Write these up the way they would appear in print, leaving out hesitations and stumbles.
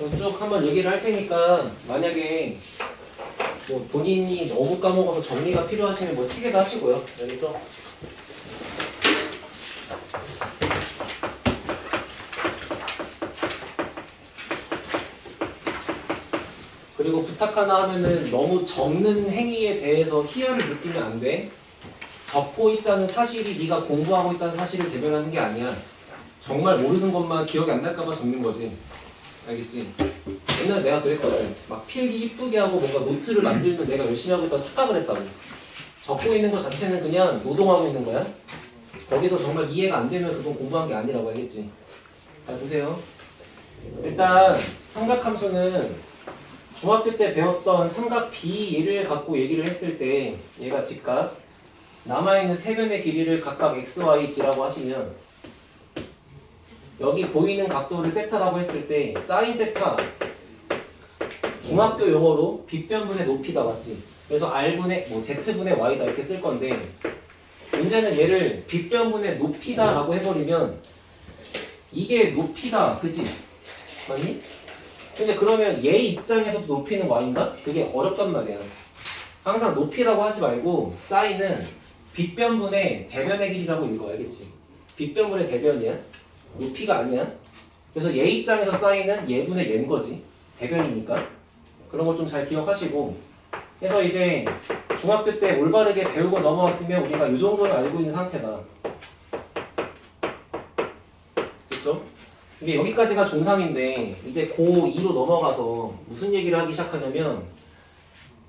그럼 쭉 한번 얘기를 할 테니까 만약에 뭐 본인이 너무 까먹어서 정리가 필요하시면 뭐 책에다 하시고요. 알겠죠? 그리고 부탁 하나 하면은 너무 적는 행위에 대해서 희열을 느끼면 안 돼. 적고 있다는 사실이 네가 공부하고 있다는 사실을 대변하는 게 아니야. 정말 모르는 것만 기억이 안 날까 봐 적는 거지. 알겠지? 옛날에 내가 그랬거든. 막 필기 이쁘게 하고 뭔가 노트를 만들면 내가 열심히 하고 있다고 착각을 했다고. 적고 있는 것 자체는 그냥 노동하고 있는 거야. 거기서 정말 이해가 안 되면 그건 공부한 게 아니라고. 알겠지? 잘 보세요. 일단 삼각함수는 중학교 때 배웠던 삼각 BE를 갖고 얘기를 했을 때 얘가 직각 남아있는 세 변의 길이를 각각 XYZ라고 하시면 여기 보이는 각도를 세타라고 했을 때 사인 세타 중학교 용어로 빗변분의 높이다 맞지? 그래서 R분의 Z분의 Y다 이렇게 쓸 건데 문제는 얘를 빗변분의 높이다 라고 해버리면 이게 높이다 그지? 맞니? 근데 그러면 얘 입장에서도 높이는 Y인가? 그게 어렵단 말이야. 항상 높이라고 하지 말고 사인은 빗변분의 대변의 길이라고 읽어. 알겠지? 빗변분의 대변이야. 높이가 아니야. 그래서 얘 입장에서 사인은 얘분의 얘인 거지. 대변이니까. 그런 거 좀 잘 기억하시고. 그래서 이제 중학교 때 올바르게 배우고 넘어왔으면 우리가 이 정도는 알고 있는 상태다. 됐죠? 근데 여기까지가 중3인데 이제 고2로 넘어가서 무슨 얘기를 하기 시작하냐면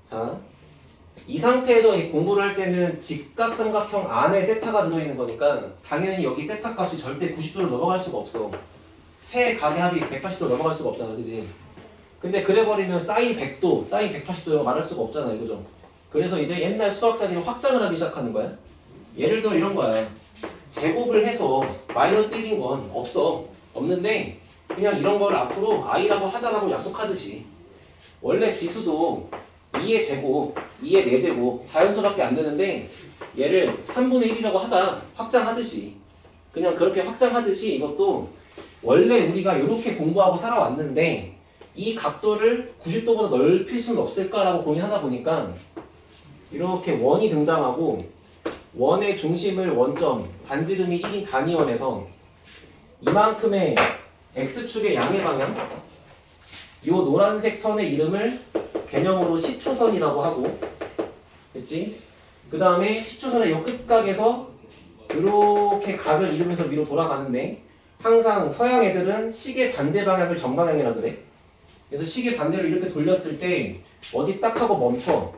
자, 이 상태에서 공부를 할 때는 직각삼각형 안에 세타가 들어있는 거니까 당연히 여기 세타 값이 절대 90도를 넘어갈 수가 없어. 세 각의 합이 180도 넘어갈 수가 없잖아. 그지? 근데 그래버리면 사인 100도, 사인 180도라고 말할 수가 없잖아요. 그죠? 그래서 이제 옛날 수학자들이 확장을 하기 시작하는 거야. 예를 들어 이런 거야. 제곱을 해서 마이너스 1인 건 없어. 없는데 그냥 이런 걸 앞으로 i라고 하자라고 약속하듯이 원래 지수도 2의 제곱, 2의 4제곱 자연수밖에 안 되는데 얘를 3분의 1이라고 하자 확장하듯이 그냥 그렇게 확장하듯이 이것도 원래 우리가 이렇게 공부하고 살아왔는데 이 각도를 90도보다 넓힐 수는 없을까라고 고민하다 보니까 이렇게 원이 등장하고 원의 중심을 원점, 반지름이 1인 단위원에서 이만큼의 x축의 양의 방향 이 노란색 선의 이름을 개념으로 시초선이라고 하고 됐지? 그 다음에 시초선의 이 끝각에서 이렇게 각을 이루면서 위로 돌아가는데 항상 서양 애들은 시계 반대 방향을 정방향이라 그래. 그래서 시계 반대로 이렇게 돌렸을 때 어디 딱 하고 멈춰.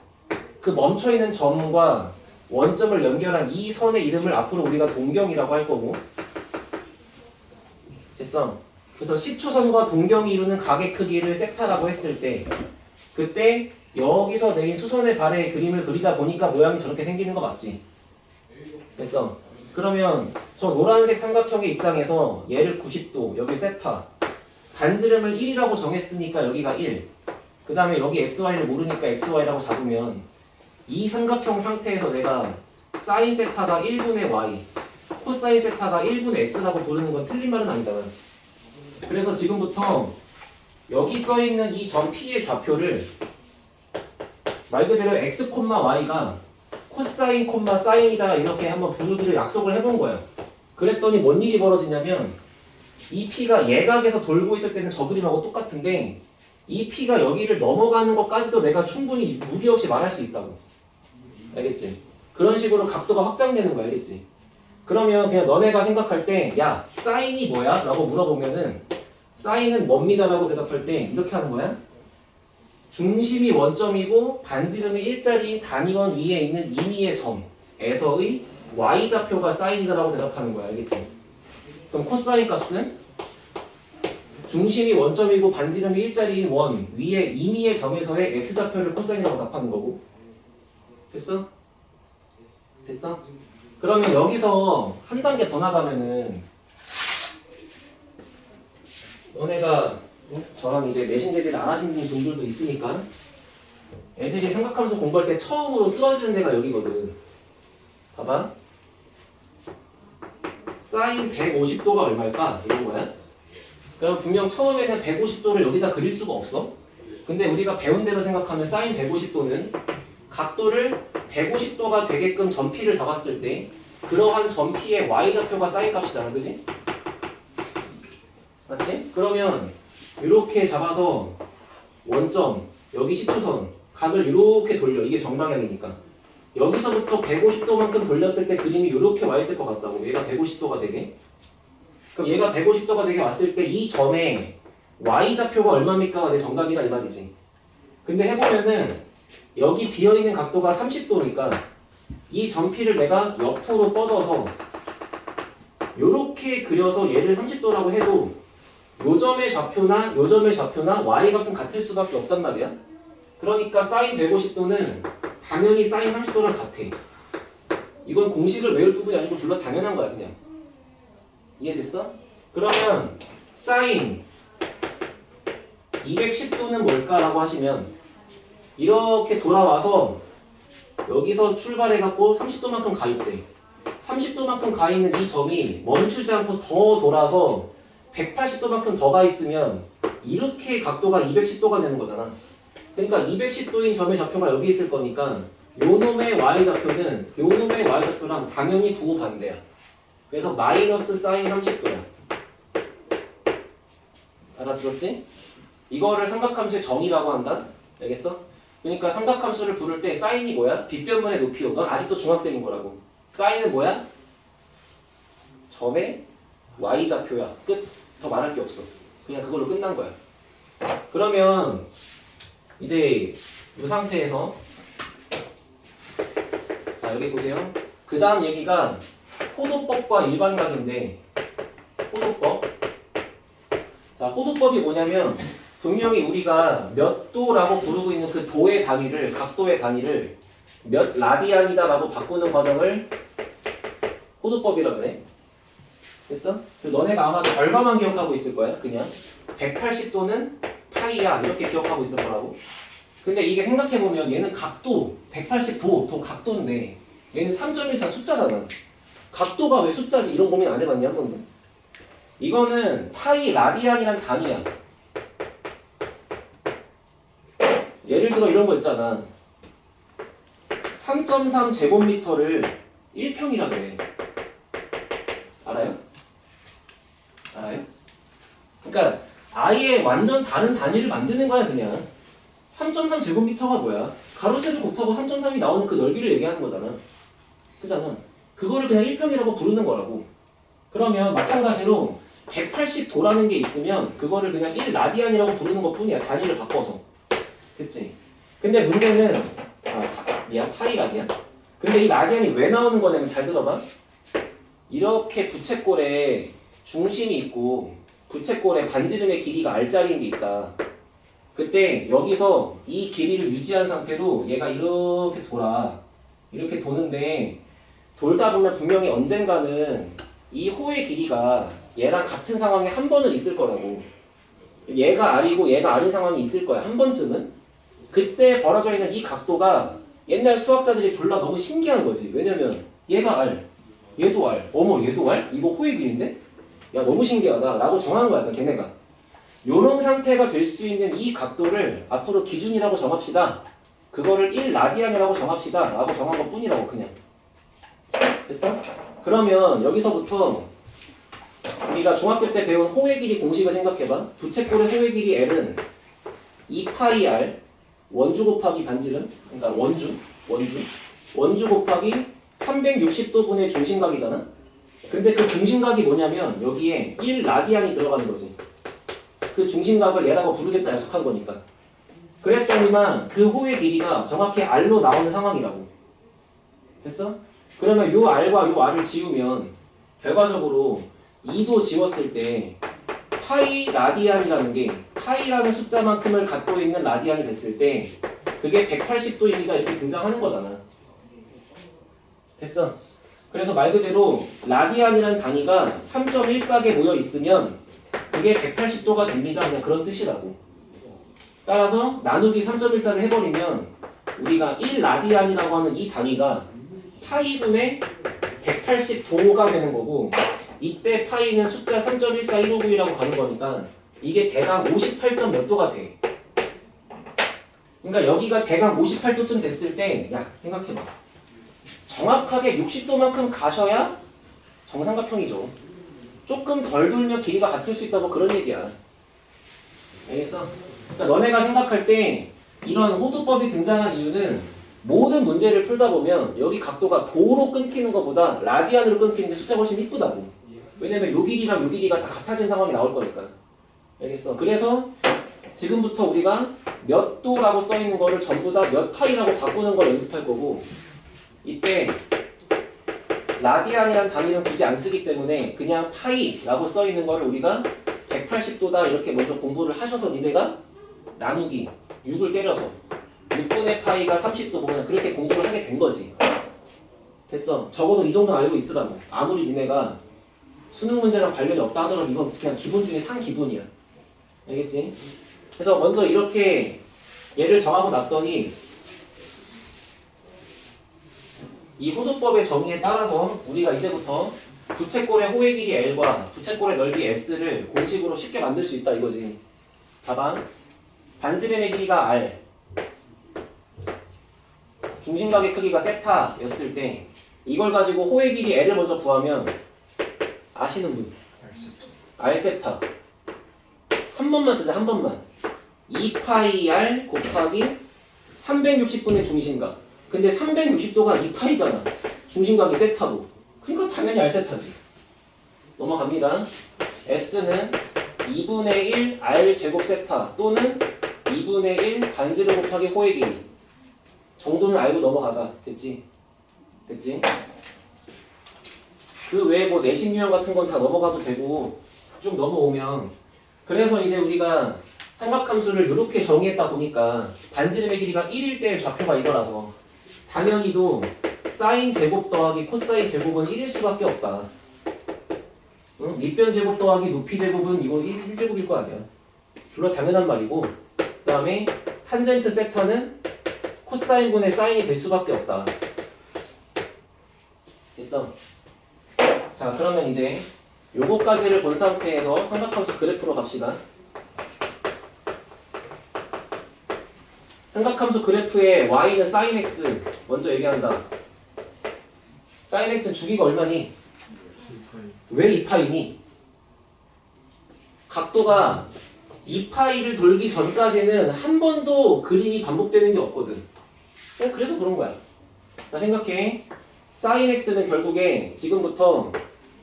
그 멈춰있는 점과 원점을 연결한 이 선의 이름을 앞으로 우리가 동경이라고 할 거고 됐어. 그래서 시초선과 동경이 이루는 각의 크기를 섹타라고 했을 때 그때 여기서 내린 수선의 발의 그림을 그리다 보니까 모양이 저렇게 생기는 거 맞지? 됐어. 그러면 저 노란색 삼각형의 입장에서 얘를 90도, 여기 세타 반지름을 1이라고 정했으니까 여기가 1 그 다음에 여기 xy를 모르니까 xy라고 잡으면 이 삼각형 상태에서 내가 사인 세타가 1분의 y 코사인 세타가 1분의 x라고 부르는 건 틀린 말은 아니잖아. 그래서 지금부터 여기 써있는 이 점 P의 좌표를 말 그대로 x, y가 코사인, 사인이다 이렇게 한번 부르기로 약속을 해본 거야. 그랬더니 뭔 일이 벌어지냐면 이 P가 예각에서 돌고 있을 때는 저 그림하고 똑같은데 이 P가 여기를 넘어가는 것까지도 내가 충분히 무리 없이 말할 수 있다고. 알겠지? 그런 식으로 각도가 확장되는 거야. 알겠지? 그러면 그냥 너네가 생각할 때 야, 사인이 뭐야? 라고 물어보면은 사인은 뭡니다 라고 대답할 때 이렇게 하는 거야. 중심이 원점이고 반지름이 일자리인 단위원 위에 있는 임의의 점에서의 y좌표가 사인이다 라고 대답하는 거야. 알겠지? 그럼 코사인 값은 중심이 원점이고 반지름이 일자리인 원 위에 임의의 점에서의 x좌표를 코사인이라고 답하는 거고. 됐어? 됐어? 그러면 여기서 한 단계 더 나가면은 너네가 저랑 이제 내신 대비를 안 하신 분들도 있으니까 애들이 삼각함수 공부할 때 처음으로 쓰러지는 데가 여기거든. 봐봐. 사인 150도가 얼마일까? 이런 거야. 그럼 분명 처음에는 150도를 여기다 그릴 수가 없어. 근데 우리가 배운 대로 생각하면 사인 150도는 각도를 150도가 되게끔 전피를 잡았을 때 그러한 전피의 y좌표가 사인 값이잖아, 그지? 맞지? 그러면 이렇게 잡아서 원점, 여기 시추선, 각을 이렇게 돌려. 이게 정방향이니까. 여기서부터 150도만큼 돌렸을 때 그림이 이렇게 와 있을 것 같다고. 얘가 150도가 되게. 그럼 얘가 150도가 되게 왔을 때 이 점에 y좌표가 얼마입니까? 내 정답이다 이 말이지. 근데 해보면은 여기 비어있는 각도가 30도니까 이 전피를 내가 옆으로 뻗어서 요렇게 그려서 얘를 30도라고 해도 요 점의 좌표나 y값은 같을 수밖에 없단 말이야. 그러니까 사인 150도는 당연히 사인 30도랑 같아. 이건 공식을 외울 부분이 아니고 둘 다 당연한 거야 그냥. 이해됐어? 그러면 사인 210도는 뭘까라고 하시면 이렇게 돌아와서 여기서 출발해갖고 30도만큼 가 있대. 30도만큼 가 있는 이 점이 멈추지 않고 더 돌아서 180도만큼 더 가 있으면 이렇게 각도가 210도가 되는 거잖아. 그러니까 210도인 점의 좌표가 여기 있을 거니까 요 놈의 y좌표는 요 놈의 y좌표랑 당연히 부호 반대야. 그래서 마이너스 사인 30도야. 알아들었지? 이거를 삼각함수의 정의라고 한다. 알겠어? 그러니까 삼각함수를 부를 때 사인이 뭐야? 빗변분의 높이요. 넌 아직도 중학생인 거라고. 사인은 뭐야? 점의 y좌표야. 끝. 더 말할 게 없어. 그냥 그걸로 끝난 거야. 그러면 이제 이 상태에서 자 여기 보세요. 그 다음 얘기가 호도법과 일반각인데 호도법. 자 호도법이 뭐냐면 분명히 우리가 몇 도라고 부르고 있는 그 도의 단위를 각도의 단위를 몇 라디안이다 라고 바꾸는 과정을 호도법이라 그래. 됐어? 너네가 아마도 결과만 기억하고 있을 거야. 그냥 180도는 파이야 이렇게 기억하고 있을 거라고. 근데 이게 생각해보면 얘는 각도 180도 도 각도인데 얘는 3.14 숫자잖아. 각도가 왜 숫자지? 이런 고민 안 해봤니 한 번도? 이거는 파이 라디안이란 단위야. 예를 들어 이런 거 있잖아. 3.3 제곱미터를 1평이라고 해. 알아요? 알아요? 그러니까 아예 완전 다른 단위를 만드는 거야 그냥. 3.3 제곱미터가 뭐야? 가로 세로 곱하고 3.3이 나오는 그 넓이를 얘기하는 거잖아. 그잖아. 그거를 그냥 1평이라고 부르는 거라고. 그러면 마찬가지로 180도라는 게 있으면 그거를 그냥 1라디안이라고 부르는 것 뿐이야. 단위를 바꿔서. 그치? 근데 문제는 미안 파이 라디안. 근데 이 라디안이 왜 나오는 거냐면 잘 들어봐. 이렇게 부채꼴에 중심이 있고 부채꼴에 반지름의 길이가 R자리인 게 있다. 그때 여기서 이 길이를 유지한 상태로 얘가 이렇게 돌아. 이렇게 도는데 돌다 보면 분명히 언젠가는 이 호의 길이가 얘랑 같은 상황에 한 번은 있을 거라고. 얘가 R이고 얘가 R인 상황이 있을 거야. 한 번쯤은. 그때 벌어져 있는 이 각도가 옛날 수학자들이 졸라 너무 신기한 거지. 왜냐면 얘가 R, 얘도 R, 어머 얘도 R? 이거 호의 길인데? 야 너무 신기하다 라고 정하는 거야 걔네가. 요런 상태가 될 수 있는 이 각도를 앞으로 기준이라고 정합시다. 그거를 1라디안이라고 정합시다 라고 정한 것 뿐이라고 그냥. 됐어? 그러면 여기서부터 우리가 중학교 때 배운 호의 길이 공식을 생각해봐. 부채꼴의 호의 길이 L은 2파이 R 원주 곱하기 반지름, 그러니까 원주 곱하기 360도 분의 중심각이잖아. 근데 그 중심각이 뭐냐면 여기에 1라디안이 들어가는 거지. 그 중심각을 얘라고 부르겠다 약속한 거니까. 그랬더니만 그 호의 길이가 정확히 R로 나오는 상황이라고. 됐어? 그러면 요 R과 요 R을 지우면 결과적으로 2도 지웠을 때 파이 라디안이라는 게 파이라는 숫자만큼을 갖고 있는 라디안이 됐을 때 그게 180도입니다 이렇게 등장하는 거잖아. 됐어? 그래서 말 그대로 라디안이라는 단위가 3.14개 모여 있으면 그게 180도가 됩니다. 그냥 그런 뜻이라고. 따라서 나누기 3.14를 해버리면 우리가 1라디안이라고 하는 이 단위가 파이분의 180도가 되는 거고 이때 파이는 숫자 3.14159이라고 가는 거니까 이게 대강 58. 몇 도가 돼. 그러니까 여기가 대강 58도쯤 됐을 때, 야 생각해봐. 정확하게 60도만큼 가셔야 정삼각형이죠. 조금 덜 돌면 길이가 같을 수 있다고 그런 얘기야. 알겠어? 그러니까 너네가 생각할 때 이런 호두법이 등장한 이유는 모든 문제를 풀다 보면 여기 각도가 도로 끊기는 것보다 라디안으로 끊기는 게 숫자가 훨씬 이쁘다고. 왜냐면 요 길이랑 요 길이가 다 같아진 상황이 나올 거니까. 알겠어? 그래서 지금부터 우리가 몇 도라고 써있는 거를 전부 다 몇 파이라고 바꾸는 걸 연습할 거고, 이때 라디안이라는 단위는 굳이 안 쓰기 때문에 그냥 파이라고 써있는 거를 우리가 180도다 이렇게 먼저 공부를 하셔서 니네가 나누기 6을 때려서 6분의 파이가 30도 보면 그렇게 공부를 하게 된 거지. 됐어. 적어도 이 정도는 알고 있으라고. 아무리 니네가 수능 문제랑 관련이 없다 하더라도 이건 그냥 기본 중에 상기본이야. 알겠지? 그래서 먼저 이렇게 얘를 정하고 났더니 이 호도법의 정의에 따라서 우리가 이제부터 부채꼴의 호의 길이 L과 부채꼴의 넓이 S를 공식으로 쉽게 만들 수 있다 이거지. 봐봐. 반지름의 길이가 R, 중심각의 크기가 세타였을 때 이걸 가지고 호의 길이 L을 먼저 구하면 아시는 분? R 세타. 한 번만 쓰자, 한 번만. 2파이 R 곱하기 360분의 중심각. 근데 360도가 2파이잖아. 중심각이 세타고. 그러니까 당연히 R 세타지. 넘어갑니다. S는 2분의 1 R 제곱 세타 또는 2분의 1 반지름 곱하기 호의 길이. 정도는 알고 넘어가자. 됐지? 됐지? 그 외에 뭐 내신 유형 같은 건 다 넘어가도 되고 쭉 넘어오면, 그래서 이제 우리가 삼각함수를 이렇게 정의했다 보니까 반지름의 길이가 1일 때 좌표가 이거라서 당연히도 사인 제곱 더하기 코사인 제곱은 1일 수밖에 없다. 응? 밑변 제곱 더하기 높이 제곱은 이거 1제곱일 거 아니야. 졸라 당연한 말이고, 그 다음에 탄젠트 세타는 코사인분의 사인이 될 수밖에 없다. 됐어? 자, 그러면 이제 요거까지를 본 상태에서 삼각함수 그래프로 갑시다. 삼각함수 그래프의 y는 sin x 먼저 얘기한다. sin x는 주기가 얼마니? 왜 2파이니? 각도가 2파이를 돌기 전까지는 한 번도 그림이 반복되는 게 없거든. 그래서 그런 거야. 자, 생각해. sin x는 결국에 지금부터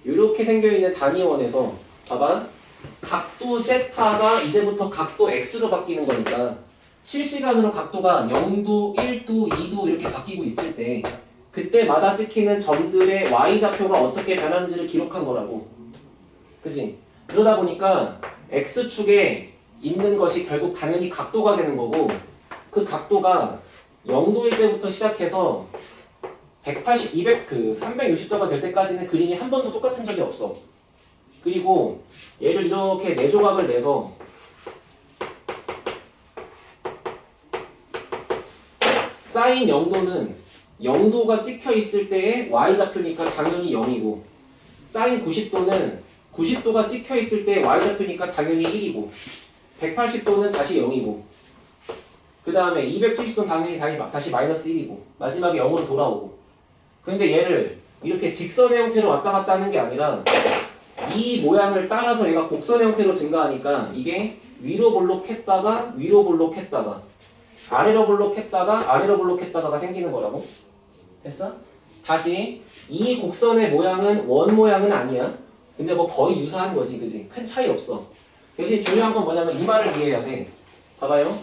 이렇게 생겨있는 단위원에서 봐봐. 각도 세타가 이제부터 각도 x로 바뀌는 거니까 실시간으로 각도가 0도, 1도, 2도 이렇게 바뀌고 있을 때 그때마다 찍히는 점들의 y좌표가 어떻게 변하는지를 기록한 거라고. 그치? 그러다 보니까 x축에 있는 것이 결국 당연히 각도가 되는 거고, 그 각도가 0도일 때부터 시작해서 180, 200, 360도가 될 때까지는 그림이 한 번도 똑같은 적이 없어. 그리고 얘를 이렇게 네 조각을 내서 사인 0도는 0도가 찍혀 있을 때의 y좌표니까 당연히 0이고, 사인 90도는 90도가 찍혀 있을 때 y좌표니까 당연히 1이고, 180도는 다시 0이고, 그 다음에 270도는 당연히 다시 마이너스 1이고, 마지막에 0으로 돌아오고. 근데 얘를 이렇게 직선의 형태로 왔다 갔다 하는 게 아니라 이 모양을 따라서 얘가 곡선의 형태로 증가하니까 이게 위로 볼록했다가 위로 볼록했다가 아래로 볼록했다가 아래로 볼록했다가가 생기는 거라고. 됐어? 다시 이 곡선의 모양은 원 모양은 아니야. 근데 뭐 거의 유사한 거지, 그지? 큰 차이 없어. 대신 중요한 건 뭐냐면 이 말을 이해해야 돼. 봐봐요.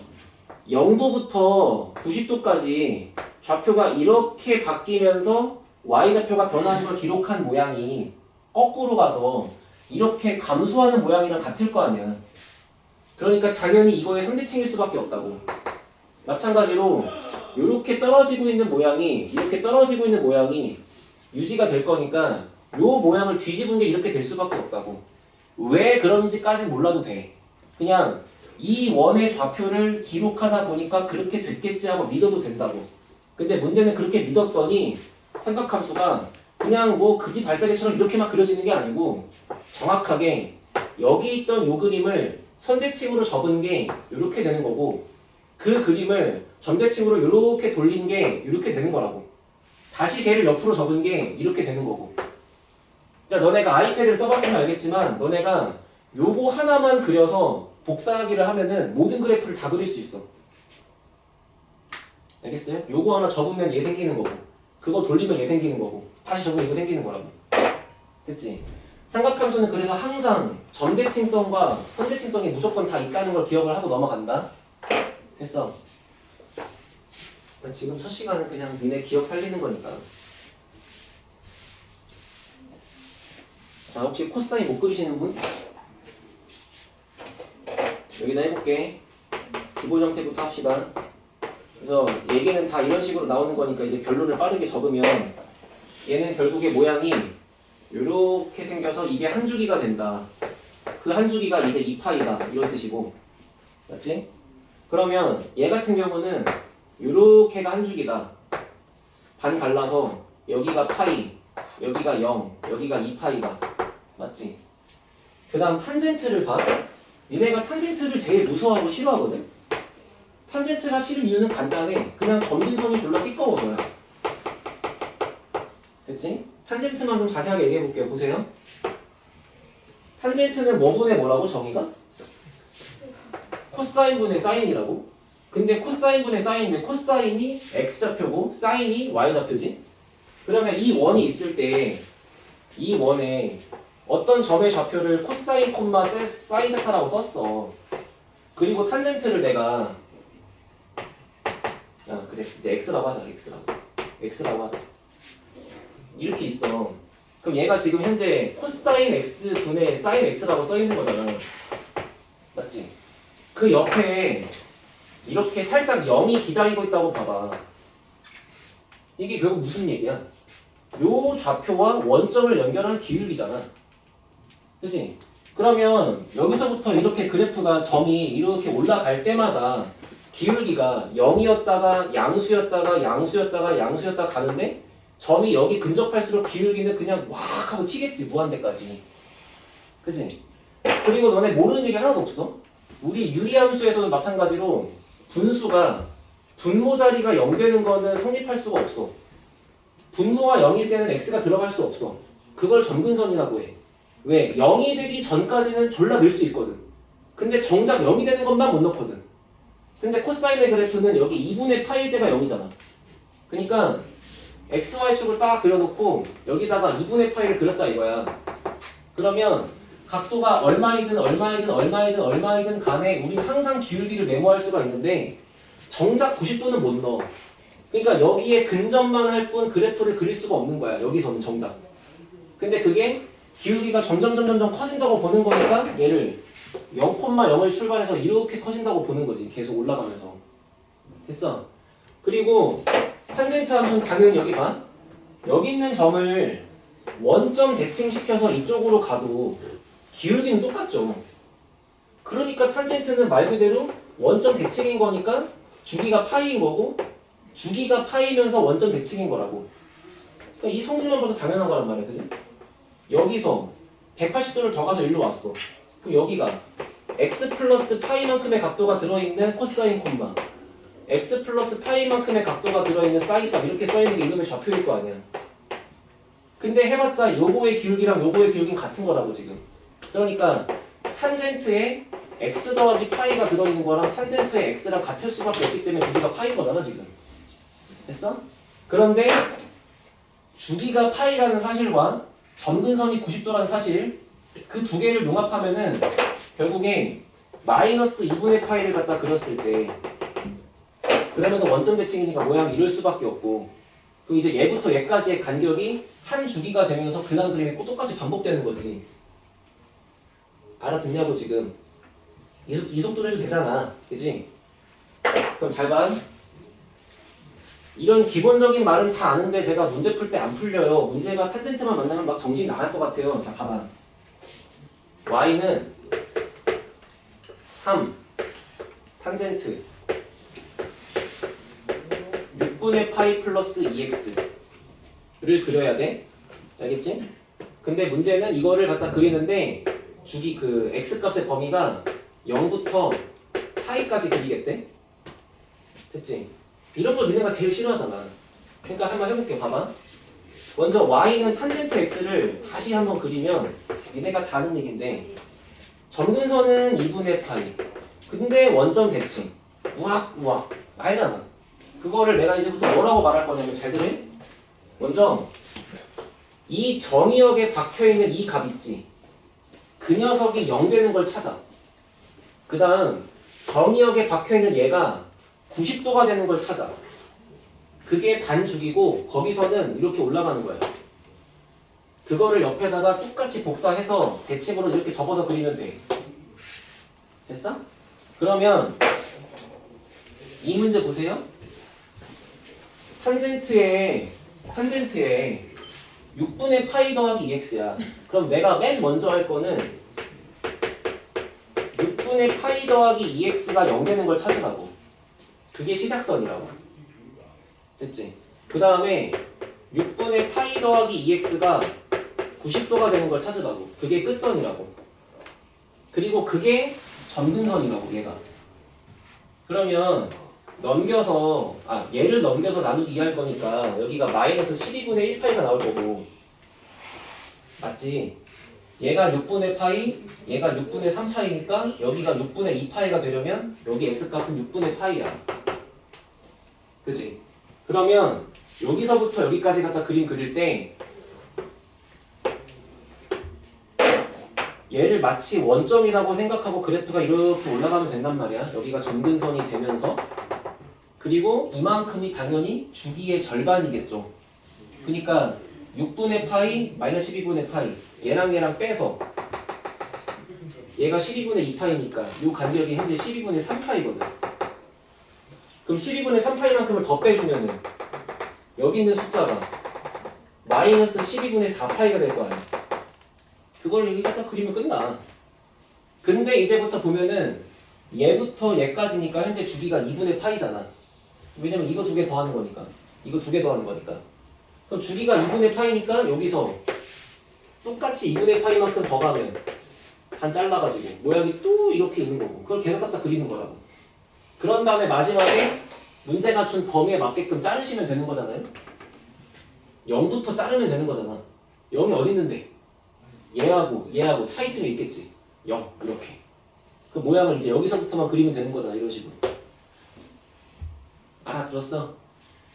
0도부터 90도까지 좌표가 이렇게 바뀌면서 y좌표가 변하는 걸 기록한 모양이 거꾸로 가서 이렇게 감소하는 모양이랑 같을 거 아니야. 그러니까 당연히 이거의 상대칭일 수밖에 없다고. 마찬가지로 이렇게 떨어지고 있는 모양이 이렇게 떨어지고 있는 모양이 유지가 될 거니까 이 모양을 뒤집은 게 이렇게 될 수밖에 없다고. 왜 그런지까지는 몰라도 돼. 그냥 이 원의 좌표를 기록하다 보니까 그렇게 됐겠지 하고 믿어도 된다고. 근데 문제는 그렇게 믿었더니 삼각함수가 그냥 뭐 그지 발사계처럼 이렇게 막 그려지는 게 아니고 정확하게 여기 있던 요 그림을 선대칭으로 접은 게 이렇게 되는 거고 그 그림을 점대칭으로 이렇게 돌린 게 이렇게 되는 거라고. 다시 걔를 옆으로 접은 게 이렇게 되는 거고. 그러니까 너네가 아이패드를 써봤으면 알겠지만 너네가 요거 하나만 그려서 복사하기를 하면은 모든 그래프를 다 그릴 수 있어. 알겠어요? 요거 하나 접으면 얘 생기는 거고 그거 돌리면 얘 생기는 거고 다시 접으면 이거 생기는 거라고. 됐지? 삼각함수는 그래서 항상 점대칭성과 선대칭성이 무조건 다 있다는 걸 기억을 하고 넘어간다. 됐어? 지금 첫 시간은 그냥 니네 기억 살리는 거니까. 자, 혹시 코사인 못 그리시는 분? 여기다 해볼게. 기본 형태부터 합시다. 그래서 얘기는 다 이런 식으로 나오는 거니까 이제 결론을 빠르게 적으면 얘는 결국에 모양이 이렇게 생겨서 이게 한 주기가 된다. 그 한 주기가 이제 2파이다 이런 뜻이고, 맞지? 그러면 얘 같은 경우는 이렇게가 한 주기다. 반 갈라서 여기가 파이, 여기가 0, 여기가 2파이다. 맞지? 그 다음 탄젠트를 봐. 니네가 탄젠트를 제일 무서워하고 싫어하거든? 탄젠트가 싫은 이유는 간단해. 그냥 점진선이 졸라 띠꺼워서야. 됐지? 탄젠트만 좀 자세하게 얘기해 볼게요. 보세요. 탄젠트는 뭐분의 뭐라고 정의가? 코사인분의 사인이라고? 근데 코사인분의 사인은 코사인이 x좌표고 사인이 y좌표지? 그러면 이 원이 있을 때 이 원에 어떤 점의 좌표를 코사인 콤마 사인 세타라고 썼어. 그리고 탄젠트를 내가 그래 이제 x라고 하자. x라고 하자. 이렇게 있어. 그럼 얘가 지금 현재 코사인 x 분의 사인 x라고 써 있는 거잖아. 맞지? 그 옆에 이렇게 살짝 0이 기다리고 있다고 봐봐. 이게 결국 무슨 얘기야? 요 좌표와 원점을 연결한 기울기잖아. 그치? 그러면 여기서부터 이렇게 그래프가 점이 이렇게 올라갈 때마다 기울기가 0이었다가 양수였다가 가는데 점이 여기 근접할수록 기울기는 그냥 왁 하고 튀겠지. 무한대까지. 그치? 그리고 너네 모르는 얘기 하나도 없어. 우리 유리함수에서도 마찬가지로 분수가 분모 자리가 0 되는 거는 성립할 수가 없어. 분모가 0일 때는 x가 들어갈 수 없어. 그걸 점근선이라고 해. 왜? 0이 되기 전까지는 졸라 늘 수 있거든. 근데 정작 0이 되는 것만 못 넣거든. 근데 코사인의 그래프는 여기 2분의 파일 때가 0이잖아. 그러니까 xy축을 딱 그려놓고 여기다가 2분의 파이를 그렸다 이거야. 그러면 각도가 얼마이든 간에 우린 항상 기울기를 메모할 수가 있는데 정작 90도는 못 넣어. 그러니까 여기에 근접만 할 뿐 그래프를 그릴 수가 없는 거야. 여기서는 정작. 근데 그게 기울기가 점점 커진다고 보는 거니까 얘를 0,0을 출발해서 이렇게 커진다고 보는 거지. 계속 올라가면서. 됐어? 그리고 탄젠트 함수는 당연히 여기 봐. 여기 있는 점을 원점 대칭시켜서 이쪽으로 가도 기울기는 똑같죠. 그러니까 탄젠트는 말 그대로 원점 대칭인 거니까 주기가 파이인 거고 주기가 파이면서 원점 대칭인 거라고. 그러니까 이 성질만 봐도 당연한 거란 말이야. 그지? 여기서 180도를 더 가서 일로 왔어. 그럼 여기가 x 플러스 파이만큼의 각도가 들어있는 코사인 콤마 x 플러스 파이만큼의 각도가 들어있는 사인값 이렇게 써있는 게 이놈의 좌표일 거 아니야. 근데 해봤자 요거의 기울기랑 요거의 기울기는 같은 거라고 지금. 그러니까 탄젠트에 x 더하기 파이가 들어있는 거랑 탄젠트에 x랑 같을 수밖에 없기 때문에 주기가 파이인 거잖아 지금. 됐어? 그런데 주기가 파이라는 사실과 점근선이 90도라는 사실 그 두 개를 융합하면은 결국에 마이너스 2분의 파이를 갖다 그렸을 때 그러면서 원점 대칭이니까 모양이 이럴 수밖에 없고 그럼 이제 얘부터 얘까지의 간격이 한 주기가 되면서 그 다음 그림이 똑같이 반복되는 거지. 알아듣냐고 지금. 이 속도로 해도 되잖아. 그치? 그럼 잘 봐. 이런 기본적인 말은 다 아는데 제가 문제 풀 때 안 풀려요. 문제가 탄젠트만 만나면 막 정신이 나갈 것 같아요. 자, 봐봐. y는 3 탄젠트 6분의 파이 플러스 2x를 그려야 돼. 알겠지? 근데 문제는 이거를 갖다 그리는데 주기 그 x값의 범위가 0부터 파이까지 그리겠대? 됐지? 이런 걸 니네가 제일 싫어하잖아. 그러니까 한번 해볼게. 봐봐. 먼저 y는 탄젠트 x를 다시 한번 그리면 니네가 다 아는 얘긴데 점근선은 2분의 파이. 근데 원점 대칭. 우악 알잖아. 그거를 내가 이제부터 뭐라고 말할 거냐면 잘 들어. 먼저 이 정의역에 박혀있는 이 값 있지. 그 녀석이 0 되는 걸 찾아. 그 다음 정의역에 박혀있는 얘가 90도가 되는 걸 찾아. 그게 반죽이고 거기서는 이렇게 올라가는 거야. 그거를 옆에다가 똑같이 복사해서 대칭으로 이렇게 접어서 그리면 돼. 됐어? 그러면 이 문제 보세요. 탄젠트에 6분의 파이 더하기 2x야. 그럼 내가 맨 먼저 할 거는 6분의 파이 더하기 2x가 0 되는 걸 찾으라고. 그게 시작선이라고. 됐지? 그 다음에 6분의 파이 더하기 2x가 90도가 되는 걸 찾으라고. 그게 끝선이라고. 그리고 그게 점근선이라고 얘가. 그러면 넘겨서 얘를 넘겨서 나누기 2할 거니까 여기가 마이너스 12분의 1파이가 나올 거고 맞지? 얘가 6분의 파이, 얘가 6분의 3파이니까 여기가 6분의 2파이가 되려면 여기 x값은 6분의 파이야. 그치? 그러면 여기서부터 여기까지 갖다 그림 그릴 때 얘를 마치 원점이라고 생각하고 그래프가 이렇게 올라가면 된단 말이야. 여기가 점근선이 되면서 그리고 이만큼이 당연히 주기의 절반이겠죠. 그러니까 6분의 파이 마이너스 12분의 파이 얘랑 빼서 얘가 12분의 2파이니까 이 간격이 현재 12분의 3파이거든. 그럼 12분의 3파이만큼을 더 빼주면은 여기 있는 숫자가 마이너스 12분의 4파이가 될 거 아니야. 그걸 여기 갖다 그리면 끝나. 근데 이제부터 보면은 얘부터 얘까지니까 현재 주기가 2분의 파이잖아. 왜냐면 이거 두 개 더하는 거니까. 이거 두 개 더하는 거니까. 그럼 주기가 2분의 파이니까 여기서 똑같이 2분의 파이만큼 더 가면 반 잘라가지고 모양이 또 이렇게 있는 거고. 그걸 계속 갖다 그리는 거라고. 그런 다음에 마지막에 문제가 준 범위에 맞게끔 자르시면 되는 거잖아요. 0부터 자르면 되는 거잖아. 0이 어디 있는데? 얘하고 사이쯤에 있겠지. 0 이렇게. 그 모양을 이제 여기서부터만 그리면 되는 거잖아. 이런 식으로. 알아들었어?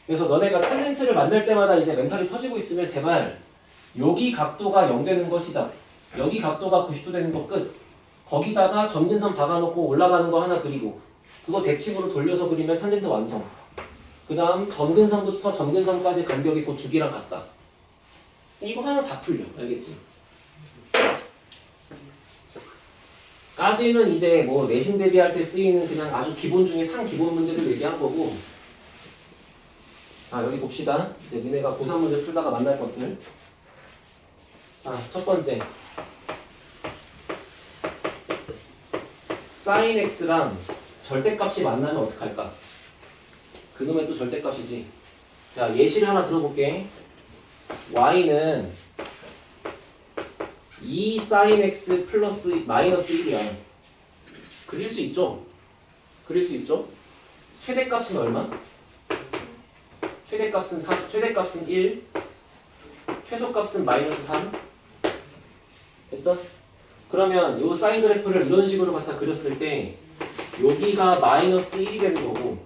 그래서 너네가 탄젠트를 만들 때마다 이제 멘탈이 터지고 있으면 제발 여기 각도가 0 되는 거 시작. 여기 각도가 90도 되는 거 끝. 거기다가 점근선 박아놓고 올라가는 거 하나 그리고 그거 대칭으로 돌려서 그리면 탄젠트 완성. 그 다음 점근선부터 점근선까지 간격이 곧 주기랑 같다. 이거 하나 다 풀려. 알겠지? 까지는 이제 뭐 내신 대비할 때 쓰이는 그냥 아주 기본 중에 상기본 문제들 얘기한 거고. 여기 봅시다. 이제 니네가 고3 문제 풀다가 만날 것들. 자, 첫 번째. sin x랑 절대값이 만나면 어떡할까? 그놈의 또 절대값이지. 자, 예시를 하나 들어볼게. y는 2 sin x 플러스 마이너스 1이야. 그릴 수 있죠? 그릴 수 있죠? 최대값은 얼마? 최대값은 3, 최대값은 1, 최소값은 마이너스 3. 됐어? 그러면 요 사인 그래프를 이런 식으로 갖다 그렸을 때 여기가 마이너스 1이 되는 거고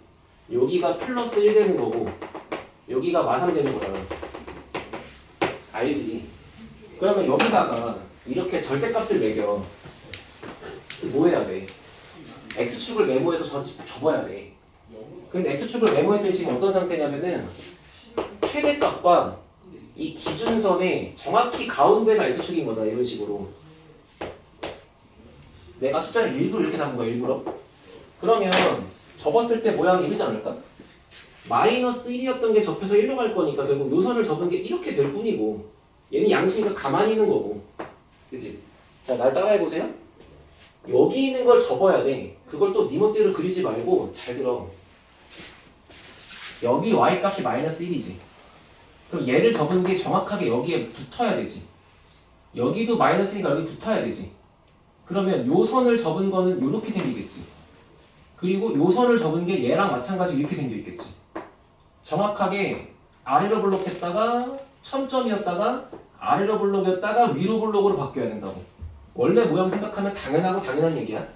여기가 플러스 1 되는 거고 여기가 마삼 되는 거잖아. 알지? 그러면 여기다가 이렇게 절대값을 매겨. 뭐 해야 돼? x축을 메모해서 접어야 돼. 근데 x축을 메모했더니 지금 어떤 상태냐면은 최대값과 이 기준선의 정확히 가운데가 x축인 거잖아. 이런 식으로. 내가 숫자를 일부러 이렇게 잡은 거야. 일부러. 그러면 접었을 때 모양이 이러지 않을까? 마이너스 1이었던 게 접혀서 1로 갈 거니까 결국 요 선을 접은 게 이렇게 될 뿐이고 얘는 양수니까 가만히 있는 거고. 그치? 자, 날 따라해보세요. 여기 있는 걸 접어야 돼. 그걸 또 네 멋대로 그리지 말고 잘 들어. 여기 y값이 마이너스 1이지. 그럼 얘를 접은 게 정확하게 여기에 붙어야 되지. 여기도 마이너스니까 여기 붙어야 되지. 그러면 요 선을 접은 거는 요렇게 생기겠지. 그리고 요 선을 접은 게 얘랑 마찬가지로 이렇게 생겨 있겠지. 정확하게 아래로 블록했다가 첨점이었다가 아래로 블록이었다가 위로 블록으로 바뀌어야 된다고. 원래 모양 생각하면 당연하고 당연한 얘기야.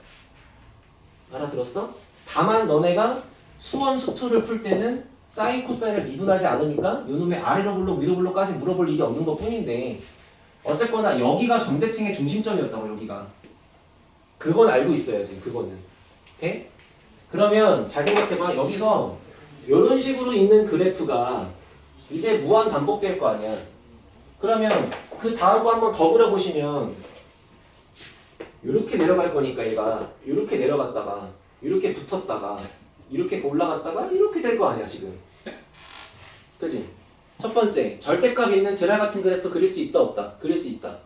알아들었어? 다만 너네가 수원 수투를 풀 때는 사인 코사인을 미분하지 않으니까 요놈의 아래로 블록 위로 블록까지 물어볼 일이 없는 것 뿐인데 어쨌거나 여기가 점대칭의 중심점이었다고. 여기가 그건 알고 있어야지. 그거는 돼? 그러면 잘 생각해봐. 여기서 이런 식으로 있는 그래프가 이제 무한 반복될 거 아니야. 그러면 그 다음 거 한번 더 그려보시면 이렇게 내려갈 거니까 얘가 이렇게 내려갔다가 이렇게 붙었다가 이렇게 올라갔다가 이렇게 될 거 아니야 지금. 그지? 첫 번째, 절대값 있는 지랄 같은 그래프 그릴 수 있다 없다? 그릴 수 있다.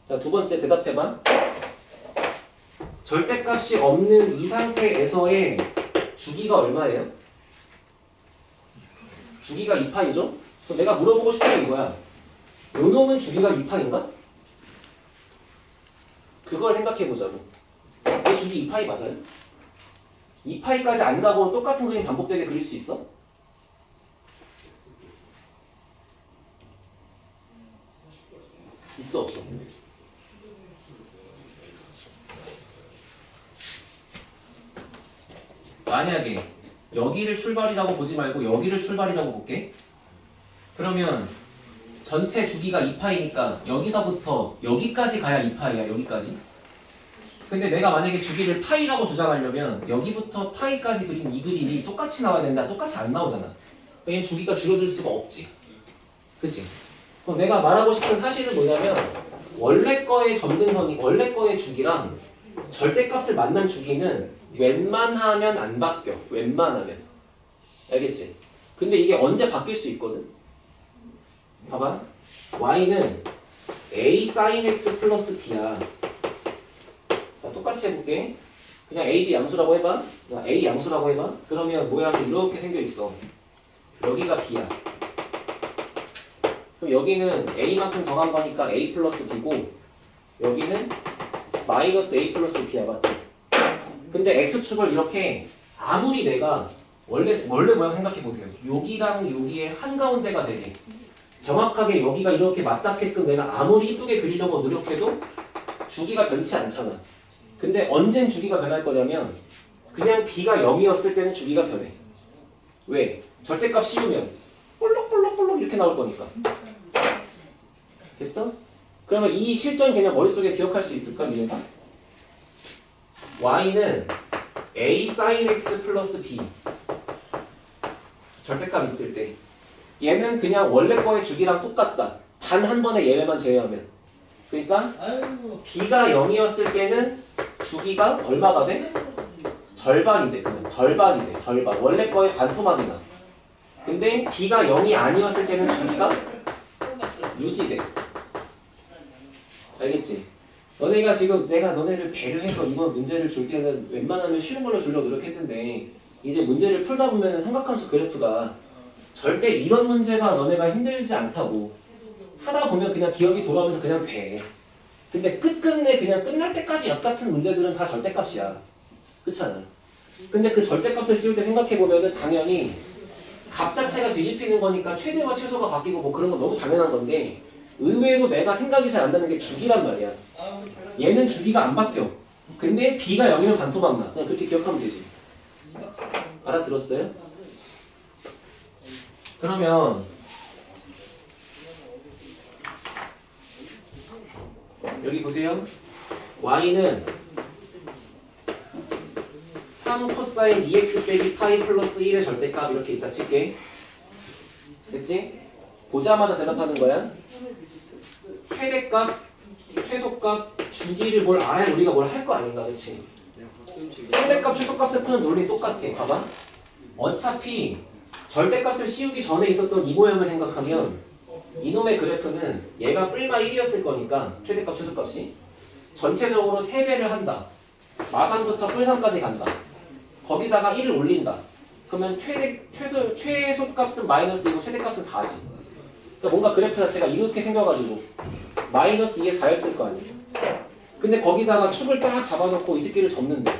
자, 두 번째 대답해봐. 절대값이 없는 이 상태에서의 주기가 얼마예요? 주기가 2파이죠? 그럼 내가 물어보고 싶은 게 이거야. 요 놈은 주기가 2파인가? 그걸 생각해보자고. 얘 주기 2파이 맞아요? 2파이까지 안 가고 똑같은 그림 반복되게 그릴 수 있어? 있어 없어? 만약에 여기를 출발이라고 보지 말고 여기를 출발이라고 볼게. 그러면 전체 주기가 2파이니까 여기서부터 여기까지 가야 2파이야. 여기까지. 근데 내가 만약에 주기를 파이라고 주장하려면 여기부터 파이까지 그린 이 그림이 똑같이 나와야 된다. 똑같이 안 나오잖아. 그러니까 주기가 줄어들 수가 없지. 그치? 그럼 내가 말하고 싶은 사실은 뭐냐면 원래 거의 점근선이 원래 거의 주기랑 절대값을 만난 주기는 웬만하면 안 바뀌어. 웬만하면. 알겠지? 근데 이게 언제 바뀔 수 있거든? 봐봐. y는 a sin x 플러스 b야. 자, 똑같이 해볼게. 그냥 a, b 양수라고 해봐. a 양수라고 해봐. 그러면 모양이 이렇게 생겨있어. 여기가 b야. 그럼 여기는 a만큼 더한 거니까 a 플러스 b고 여기는 마이너스 a 플러스 b야. 맞지? 근데 x축을 이렇게 아무리 내가 원래 모양 생각해보세요. 여기랑 여기의 한가운데가 되게 정확하게 여기가 이렇게 맞닿게끔 내가 아무리 이쁘게 그리려고 노력해도 주기가 변치 않잖아. 근데 언젠 주기가 변할 거냐면 그냥 b가 0이었을 때는 주기가 변해. 왜? 절대값 씌우면 볼록볼록볼록 이렇게 나올 거니까. 됐어? 그러면 이 실전 개념 머릿속에 기억할 수 있을까? 니네가? y는 a sin x 플러스 b 절대값 있을 때 얘는 그냥 원래 거의 주기랑 똑같다. 단 한 번의 예외만 제외하면. 그러니까 b가 0이었을 때는 주기가 얼마가 돼? 절반이 돼. 그냥 절반이 돼. 절반. 원래 거의 반토막이 나. 근데 b가 0이 아니었을 때는 주기가 유지돼. 알겠지? 너네가 지금 내가 너네를 배려해서 이번 문제를 줄 때는 웬만하면 쉬운 걸로 주려고 노력했는데 이제 문제를 풀다 보면 삼각함수 그래프가 절대 이런 문제가 너네가 힘들지 않다고. 하다 보면 그냥 기억이 돌아오면서 그냥 돼. 근데 끝끝내 그냥 끝날 때까지 역 같은 문제들은 다 절대값이야. 그렇잖아. 근데 그 절대값을 씌울 때 생각해보면은 당연히 값 자체가 뒤집히는 거니까 최대와 최소가 바뀌고 뭐 그런 건 너무 당연한 건데 의외로 내가 생각이 잘 안 나는 게 주기란 말이야. 얘는 주기가 안 바뀌어. 근데 b가 0이면 반토막 나. 그냥 그렇게 기억하면 되지. 알아들었어요? 그러면 여기 보세요. y는 3 코사인 2x 빼기 파이 플러스 1의 절대값 이렇게 있다 칠게. 됐지? 보자마자 대답하는 거야. 최대값, 최소값, 주기를 뭘 알아야 우리가 뭘 할 거 아닌가, 그치? 최대값, 최소값을 푸는 논리 똑같아. 봐봐. 어차피 절대값을 씌우기 전에 있었던 이 모양을 생각하면 이놈의 그래프는 얘가 뿔마 1이었을 거니까 최대값, 최소값이 전체적으로 3배를 한다. 마산부터 뿔산까지 간다. 거기다가 1을 올린다. 그러면 최소값은 마이너스이고 최대값은 4지. 그러니까 뭔가 그래프 자체가 이렇게 생겨가지고 마이너스 2에 4였을 거 아니에요. 근데 거기다가 축을 딱 잡아놓고 이 새끼를 접는데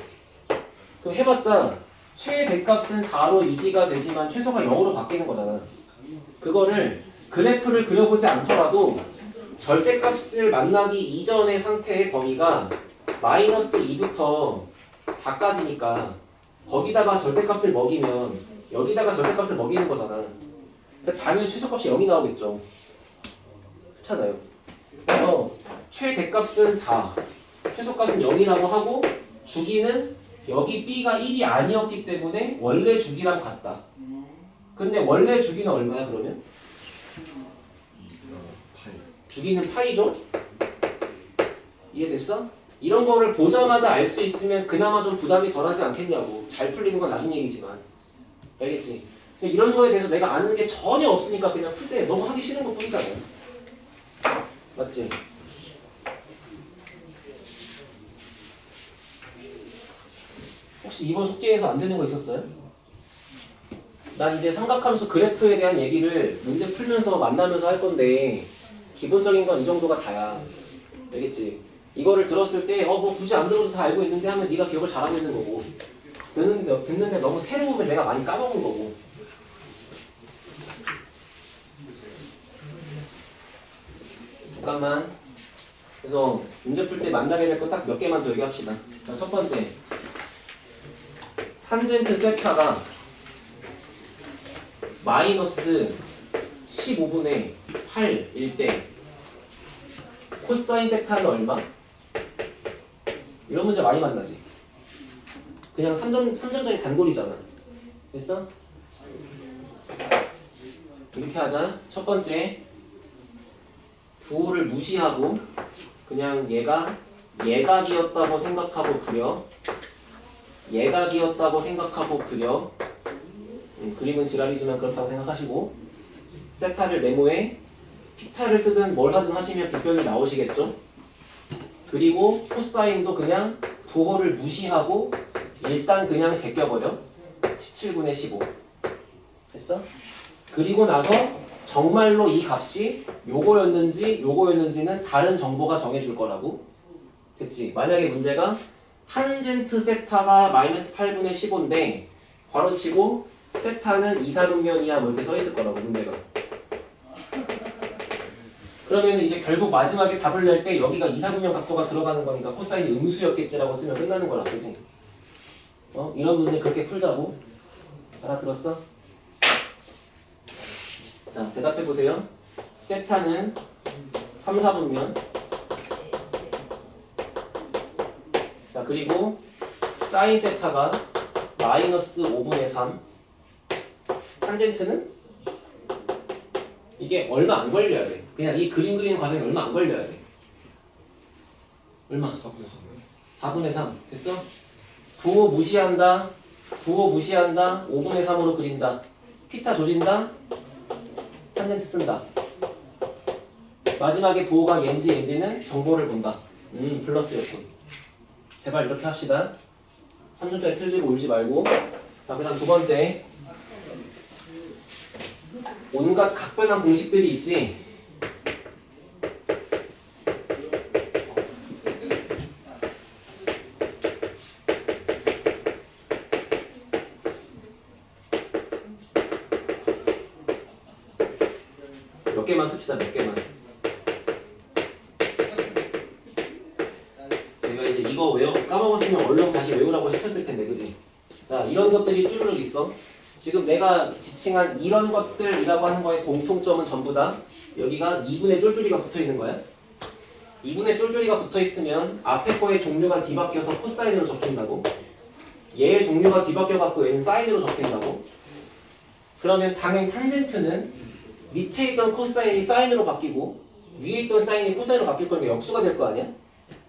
그럼 해봤자 최대값은 4로 유지가 되지만 최소가 0으로 바뀌는 거잖아. 그거를 그래프를 그려보지 않더라도 절대값을 만나기 이전의 상태의 범위가 마이너스 2부터 4까지니까 거기다가 절대값을 먹이면 여기다가 절대값을 먹이는 거잖아. 그러니까 당연히 최소값이 0이 나오겠죠. 그렇잖아요. 그래서 최대값은 4, 최소값은 0이라고 하고 주기는 여기 b가 1이 아니었기 때문에 원래 주기랑 같다. 근데 원래 주기는 얼마야 그러면? 주기는 파이죠? 이해됐어? 이런 거를 보자마자 알 수 있으면 그나마 좀 부담이 덜하지 않겠냐고. 잘 풀리는 건 나중 얘기지만. 알겠지? 근데 이런 거에 대해서 내가 아는 게 전혀 없으니까 그냥 풀 때 너무 하기 싫은 것 뿐이잖아요. 맞지? 혹시 이번 숙제에서 안 되는 거 있었어요? 난 이제 삼각함수 그래프에 대한 얘기를 문제 풀면서 만나면서 할 건데 기본적인 건 이 정도가 다야. 알겠지? 이거를 들었을 때 뭐 굳이 안 들어도 다 알고 있는데 하면 네가 기억을 잘하고 있는 거고 듣는데 너무 새로우면 내가 많이 까먹은 거고. 잠깐만. 그래서 문제 풀 때 만나게 될 거 딱 몇 개만 더 얘기합시다. 자, 첫 번째 탄젠트 세타가 마이너스 15분의 8일 때 코사인 세타는 얼마? 이런 문제 많이 만나지. 그냥 3점짜리 단골이잖아. 됐어? 이렇게 하자. 첫 번째 부호를 무시하고 그냥 얘가 예각이었다고 생각하고 그려. 예각이었다고 생각하고 그려. 그림은 지랄이지만 그렇다고 생각하시고 세타를 네모에 피타를 쓰든 뭘 하든 하시면 빗변이 나오시겠죠? 그리고 코사인도 그냥 부호를 무시하고 일단 그냥 제껴버려. 17분의 15 됐어? 그리고 나서 정말로 이 값이 요거였는지는 다른 정보가 정해줄 거라고. 됐지? 만약에 문제가 탄젠트 세타가 마이너스 8분의 15인데 괄호치고 세타는 2, 4분면이야 뭐 이렇게 써있을 거라고 문제가. 그러면 이제 결국 마지막에 답을 낼 때 여기가 2, 4분면 각도가 들어가는 거니까 코사인이 음수였겠지라고 쓰면 끝나는 거라 그지? 이런 문제 그렇게 풀자고. 알아들었어? 자, 대답해보세요. 세타는 3, 4분면. 자, 그리고 사인 세타가 마이너스 5분의 3. 탄젠트는? 이게 얼마 안 걸려야 돼. 그냥 이 그림 그리는 과정이 얼마 안 걸려야 돼. 얼마? 4분의 3. 됐어? 부호 무시한다. 5분의 3으로 그린다. 피타 조진다. 탄젠트 쓴다. 마지막에 부호가 얘인지는 정보를 본다. 플러스였군. 제발 이렇게 합시다. 3점짜리 틀리고 울지 말고. 자, 그 다음 두 번째. 온갖 각변한 공식들이 있지. 몇 개만 씁시다. 몇 개만. 내가 이제 이거 까먹었으면 얼른 다시 외우라고 시켰을 텐데, 그지? 자, 이런 것들이 쭈르륵 있어. 지금 내가 지칭한 이런 것들이라고 하는 거의 공통점은 전부 다 여기가 2분의 쫄쫄이가 붙어 있는 거야. 2분의 쫄쫄이가 붙어 있으면 앞에 거의 종류가 뒤바뀌어서 코사인으로 적힌다고. 얘의 종류가 뒤바뀌어갖고 얘는 사인으로 적힌다고. 그러면 당연히 탄젠트는 밑에 있던 코사인이 사인으로 바뀌고 위에 있던 사인이 코사인으로 바뀔 거니까 역수가 될 거 아니야?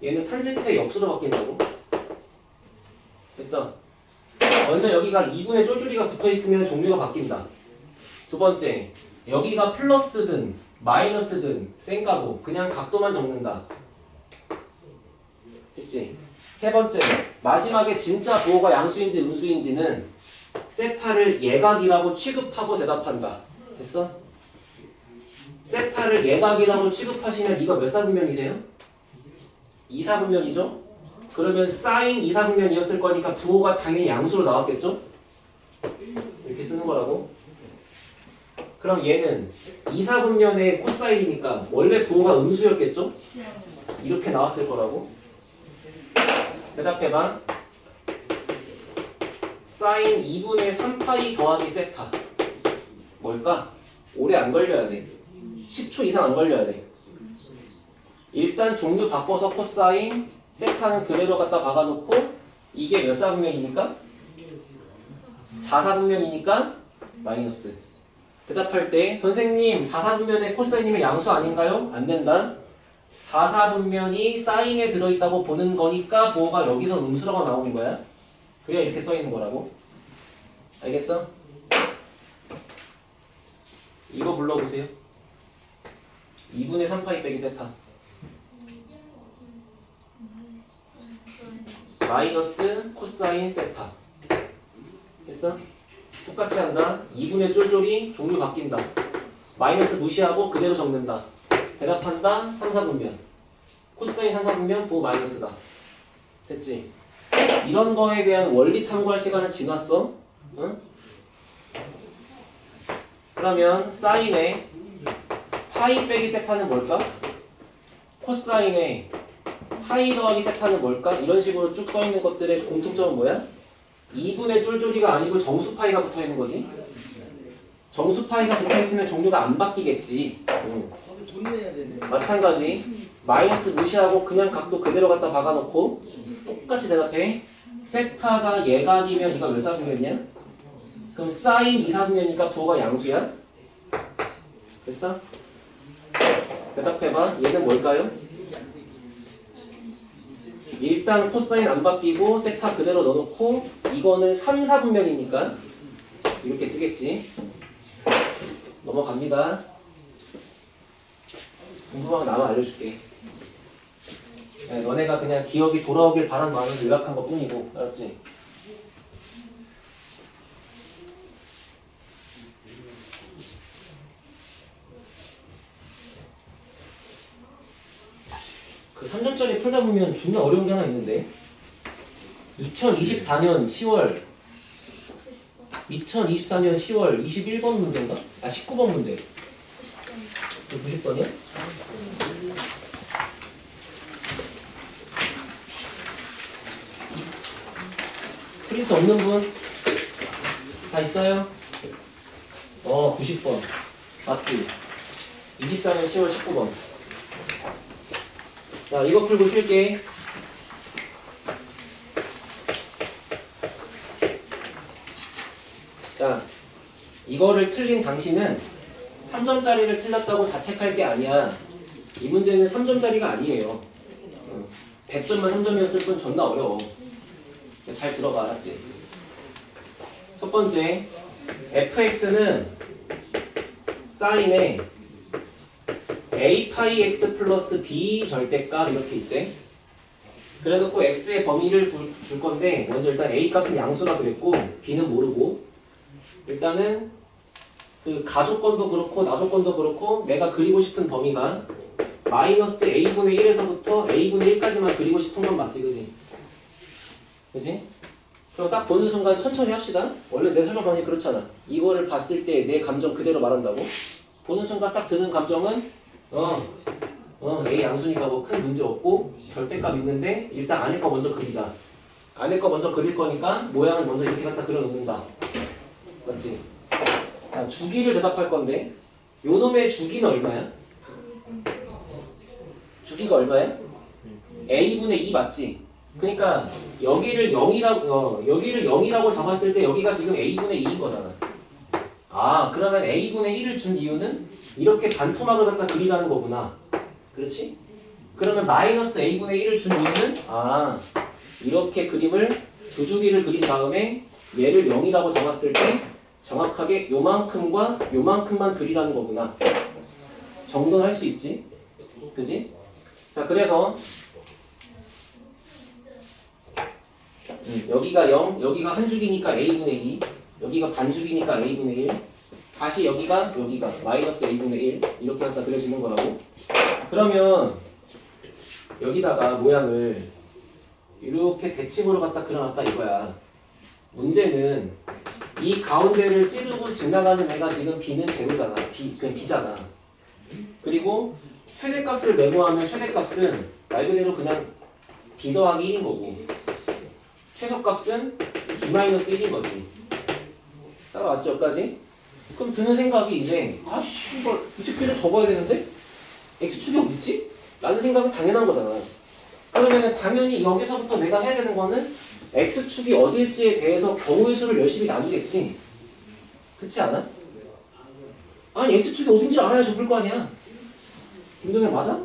얘는 탄젠트의 역수로 바뀐다고. 됐어. 먼저 여기가 2분의 쫄쫄이가 붙어있으면 종류가 바뀐다. 두 번째, 여기가 플러스든 마이너스든 쌩까고 그냥 각도만 적는다. 됐지? 세 번째, 마지막에 진짜 부호가 양수인지 음수인지는 세타를 예각이라고 취급하고 대답한다. 됐어? 세타를 예각이라고 취급하시면 이거 몇 사분면이세요? 2사분면이죠? 그러면 사인 2사분면이었을 거니까 부호가 당연히 양수로 나왔겠죠? 이렇게 쓰는 거라고. 그럼 얘는 2사분면의 코사인이니까 원래 부호가 음수였겠죠? 이렇게 나왔을 거라고. 대답해봐. 사인 2분의 3파이 더하기 세타 뭘까? 오래 안 걸려야 돼. 10초 이상 안 걸려야 돼. 일단 종류 바꿔서 코사인 세타는 그대로 갖다 박아놓고 이게 몇 사분면이니까? 4사분면이니까 마이너스. 대답할 때 선생님 4사분면의 코사인이면 양수 아닌가요? 안 된다. 4사분면이 사인에 들어있다고 보는 거니까 부호가 여기서 음수라고 나오는 거야. 그래야 이렇게 써있는 거라고. 알겠어? 이거 불러보세요. 2분의 3파이 빼기 세타 마이너스 코사인 세타. 됐어? 똑같이 한다. 2분의 쫄쫄이 종류 바뀐다. 마이너스 무시하고 그대로 적는다. 대답한다. 3, 4분면 코사인 3, 4분면 부호 마이너스다. 됐지? 이런 거에 대한 원리 탐구할 시간은 지났어. 응? 그러면 사인의 파이 빼기 세타는 뭘까? 코사인의 파이 더하기 세타는 뭘까? 이런 식으로 쭉 써있는 것들의 공통점은 뭐야? 2분의 쫄쫄이가 아니고 정수파이가 붙어있는 거지. 정수파이가 붙어있으면 종류가 안 바뀌겠지. 돈 내야 되네. 마찬가지 마이너스 무시하고 그냥 각도 그대로 갖다 박아놓고 똑같이 대답해. 세타가 예각이면 이거 몇 사분면이야? 그럼 사인 2사분면이니까 부호가 양수야? 됐어? 대답해봐. 얘는 뭘까요? 일단 코사인 안 바뀌고 세타 그대로 넣어놓고 이거는 3, 4분면이니까 이렇게 쓰겠지. 넘어갑니다. 궁금한 거 나만 알려줄게. 야, 너네가 그냥 기억이 돌아오길 바란 마음을 요약한 것 뿐이고. 알았지? 그 3점짜리 풀다 보면 존나 어려운 게 하나 있는데 2024년 10월 21번 문제인가? 아 19번 문제 90번이야? 프린트 없는 분? 다 있어요? 90번 맞지? 24년 10월 19번. 자, 이거 풀고 쉴게. 자, 이거를 틀린 당신은 3점짜리를 틀렸다고 자책할 게 아니야. 이 문제는 3점짜리가 아니에요. 100점만 3점이었을 뿐 존나 어려워. 잘 들어봐, 알았지? 첫 번째, fx는 사인에 a 파이 x 플러스 b 절대값 이렇게 있대. 그래놓고 x의 범위를 줄 건데 먼저 일단 a 값은 양수라 그랬고 b는 모르고 일단은 그 가조건도 그렇고 나조건도 그렇고 내가 그리고 싶은 범위가 마이너스 a분의 1에서부터 a분의 1까지만 그리고 싶은 건 맞지, 그지? 그지? 그럼 딱 보는 순간 천천히 합시다. 원래 내 설명 방식이 그렇잖아. 이거를 봤을 때 내 감정 그대로 말한다고. 보는 순간 딱 드는 감정은 A 양수니까 뭐 큰 문제 없고 절대값 있는데 일단 안에 거 먼저 그리자. 안에 거 먼저 그릴 거니까 모양은 먼저 이렇게 갖다 그려 놓는다. 맞지? 자, 주기를 대답할 건데 요 놈의 주기는 얼마야? 주기가 얼마야? A분의 2 맞지? 그러니까 여기를 0이라고 잡았을 때 여기가 지금 A분의 2인 거잖아. 아, 그러면 A분의 1을 준 이유는 이렇게 반토막을 갖다 그리라는 거구나. 그렇지? 그러면 마이너스 A분의 1을 준 이유는 이렇게 그림을 두 주기를 그린 다음에 얘를 0이라고 잡았을 때 정확하게 요만큼과 요만큼만 그리라는 거구나. 정도는 할 수 있지. 그지? 자, 그래서 여기가 0, 여기가 한 주기니까 A분의 2, 여기가 반 주기니까 A분의 1, 다시 여기가 마이너스 a분의 1 이렇게 갖다 그려지는 거라고. 그러면 여기다가 모양을 이렇게 대칭으로 갖다 그려놨다 이거야. 문제는 이 가운데를 찌르고 지나가는 애가 지금 b는 제로잖아. 그럼 b잖아. 그리고 최대값을 메모하면 최대값은 말 그대로 그냥 b 더하기 1인 거고 최소값은 b-1인 거지. 따라왔죠 여기까지? 그럼 드는 생각이 이제 아씨 이걸 이 새끼를 접어야 되는데 x축이 어딨지? 라는 생각은 당연한 거잖아. 그러면 당연히 여기서부터 내가 해야 되는 거는 x축이 어딜지에 대해서 경우의 수를 열심히 나누겠지. 그렇지 않아? 아니 x축이 어딘지 알아야 접을 거 아니야. 김동현 맞아?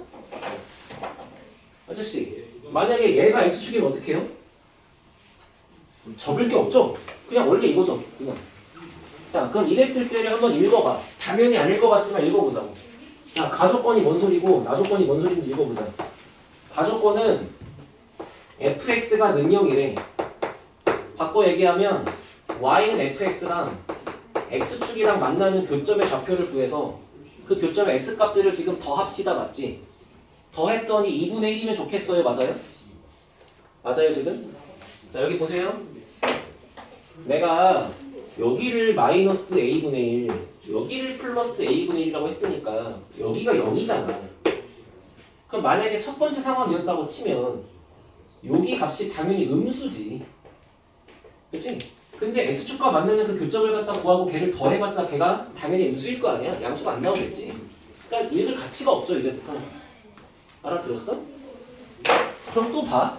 아저씨 만약에 얘가 x축이면 어떻게 해요? 접을 게 없죠? 그냥 원래 이거죠 그냥. 자 그럼 이랬을 때를 한번 읽어봐. 당연히 아닐 것 같지만 읽어보자고. 자 가조건이 뭔 소리고 나조건이 뭔 소리인지 읽어보자. 가조건은 fx가 능형이래. 바꿔 얘기하면 y는 fx랑 x축이랑 만나는 교점의 좌표를 구해서 그 교점의 x값들을 지금 더합시다. 맞지? 더했더니 2분의 1이면 좋겠어요. 맞아요? 맞아요 지금? 자 여기 보세요. 내가 여기를 마이너스 a분의 1 여기를 플러스 a분의 1이라고 했으니까 여기가 0이잖아. 그럼 만약에 첫 번째 상황이었다고 치면 여기 값이 당연히 음수지. 그치? 근데 x축과 만나는 그 교점을 갖다 구하고 걔를 더해봤자 걔가 당연히 음수일 거 아니야? 양수가 안 나오겠지. 그러니까 읽을 가치가 없죠 이제부터. 알아들었어? 그럼 또 봐.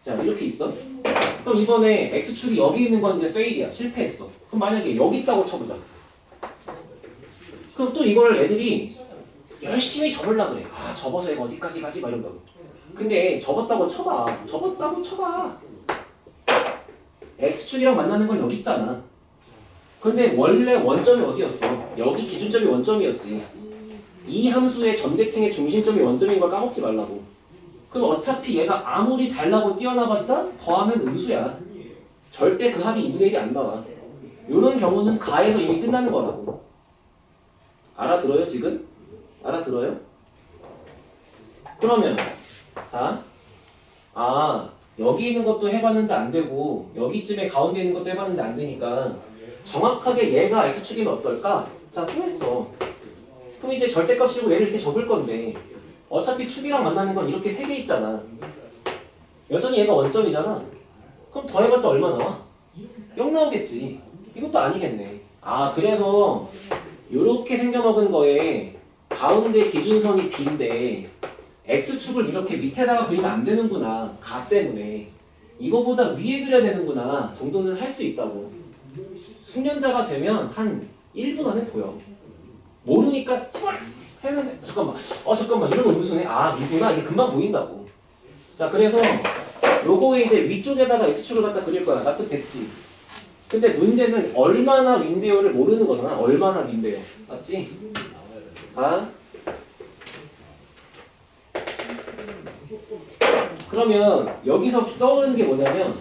자 이렇게 있어. 그럼 이번에 x축이 여기 있는 건 이제 페일이야. 실패했어. 그럼 만약에 여기 있다고 쳐보자. 그럼 또 이걸 애들이 열심히 접으려고 그래. 아 접어서 얘가 어디까지 가지? 막 이런다고. 근데 접었다고 쳐봐. 접었다고 쳐봐. x축이랑 만나는 건 여기 있잖아. 근데 원래 원점이 어디였어? 여기 기준점이 원점이었지. 이 함수의 전대칭의 중심점이 원점인 걸 까먹지 말라고. 그럼 어차피 얘가 아무리 잘나고 뛰어나봤자 더하면 음수야. 절대 그 합이 2분의 1이 안 나와. 이런 경우는 가에서 이미 끝나는 거라고. 알아들어요 지금? 알아들어요? 그러면 자, 여기 있는 것도 해봤는데 안 되고 여기쯤에 가운데 있는 것도 해봤는데 안 되니까 정확하게 얘가 x축이면 어떨까? 자, 또 했어. 그럼 이제 절대값이고 얘를 이렇게 접을 건데 어차피 축이랑 만나는 건 이렇게 세 개 있잖아. 여전히 얘가 원점이잖아. 그럼 더해봤자 얼마 나와? 0 나오겠지. 이것도 아니겠네. 그래서 요렇게 생겨먹은 거에 가운데 기준선이 b인데 x축을 이렇게 밑에다가 그리면 안 되는구나. 가 때문에. 이거보다 위에 그려야 되는구나 정도는 할 수 있다고. 숙련자가 되면 한 1분 안에 보여. 모르니까 스멀 했는데 잠깐만 이런 음수네. 위구나. 이게 금방 보인다고. 자 그래서 요거에 이제 위쪽에다가 x축을 갖다 그릴 거야. 납득됐지? 근데 문제는 얼마나 윈데요를 모르는 거잖아. 얼마나 윈데요. 맞지? 그러면 여기서 떠오르는 게 뭐냐면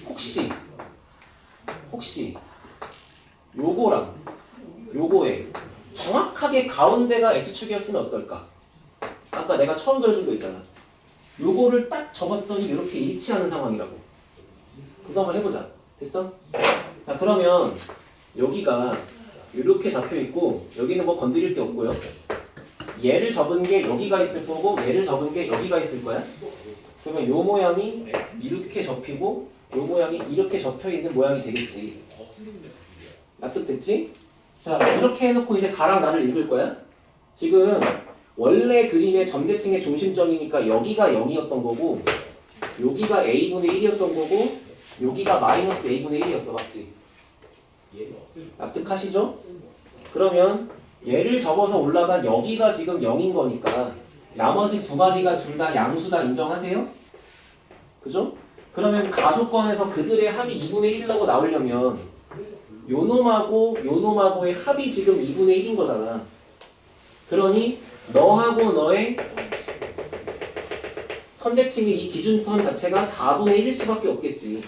혹시 요거랑 요거에 정확하게 가운데가 x축이었으면 어떨까? 아까 내가 처음 그려준 거 있잖아. 요거를 딱 접었더니 이렇게 일치하는 상황이라고. 그거 한번 해보자. 됐어? 자 그러면 여기가 이렇게 잡혀있고 여기는 뭐 건드릴 게 없고요. 얘를 접은 게 여기가 있을 거고 얘를 접은 게 여기가 있을 거야. 그러면 요 모양이 이렇게 접히고 요 모양이 이렇게 접혀있는 모양이 되겠지. 납득됐지? 자 이렇게 해놓고 이제 가랑 나를 읽을 거야. 지금 원래 그림의 점대칭의 중심점이니까 여기가 0이었던 거고 여기가 a분의 1이었던 거고 여기가 마이너스 a분의 1이었어. 맞지? 납득하시죠? 그러면 얘를 접어서 올라간 여기가 지금 0인 거니까 나머지 두 마리가 둘 다 양수다 인정하세요? 그죠? 그러면 가조건에서 그들의 합이 2분의 1이라고 나오려면 요놈하고의 합이 지금 2분의 1인 거잖아. 그러니 너하고 너의 선대칭의 이 기준선 자체가 4분의 1일 수밖에 없겠지.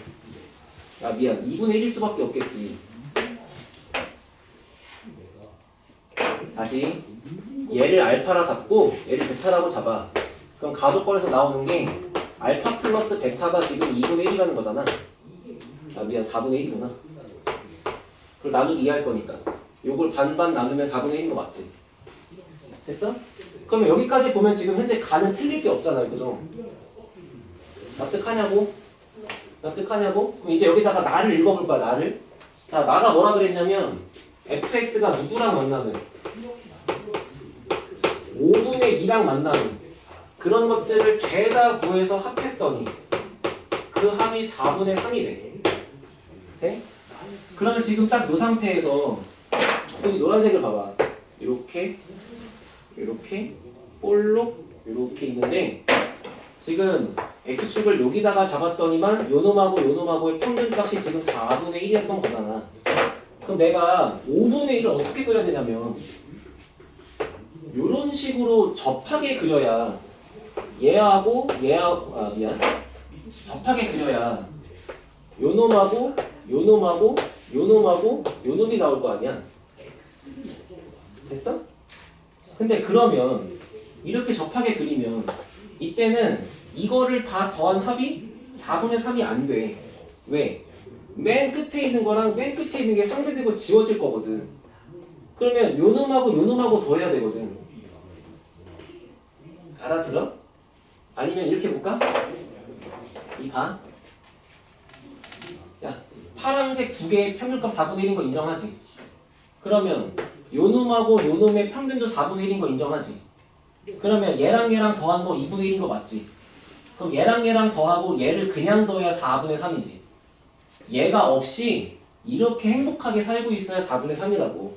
아 미안 2분의 1일 수밖에 없겠지. 다시 얘를 알파라 잡고 얘를 베타라고 잡아. 그럼 가족권에서 나오는 게 알파 플러스 베타가 지금 2분의 1이라는 거잖아. 아 미안 4분의 1이구나. 그걸 나누기 이해할 거니까 요걸 반반 나누면 4분의 1인 거 맞지? 됐어? 그러면 여기까지 보면 지금 현재 가는 틀릴 게 없잖아요, 그죠? 납득하냐고? 납득하냐고? 그럼 이제 여기다가 나를 읽어볼 거야, 나를. 자, 나가 뭐라 그랬냐면 fx가 누구랑 만나는 5분의 2랑 만나는 그런 것들을 죄다 구해서 합했더니 그 합이 4분의 3이래. 돼? 그러면 지금 딱 이 상태에서 지금 이 노란색을 봐봐. 이렇게 이렇게 볼록 이렇게 있는데 지금 x축을 여기다가 잡았더니만 요놈하고 요놈하고의 평균값이 지금 4분의 1이었던 거잖아. 그럼 내가 5분의 1을 어떻게 그려야 되냐면 이런 식으로 접하게 그려야 얘하고 미안 접하게 그려야 요놈하고 요놈하고 요놈하고 요놈이 나올 거 아니야. 됐어? 근데 그러면 이렇게 접하게 그리면 이때는 이거를 다 더한 합이 4분의 3이 안 돼. 왜? 맨 끝에 있는 거랑 맨 끝에 있는 게 상쇄되고 지워질 거거든. 그러면 요놈하고 요놈하고 더해야 되거든. 알아들어? 아니면 이렇게 볼까? 이 봐. 야, 파란색 두 개의 평균값 4분의 1인 거 인정하지? 그러면 요놈하고 요놈의 평균도 4분의 1인 거 인정하지? 그러면 얘랑 얘랑 더한 거 2분의 1인 거 맞지? 그럼 얘랑 얘랑 더하고 얘를 그냥 더해야 4분의 3이지. 얘가 없이 이렇게 행복하게 살고 있어야 4분의 3이라고.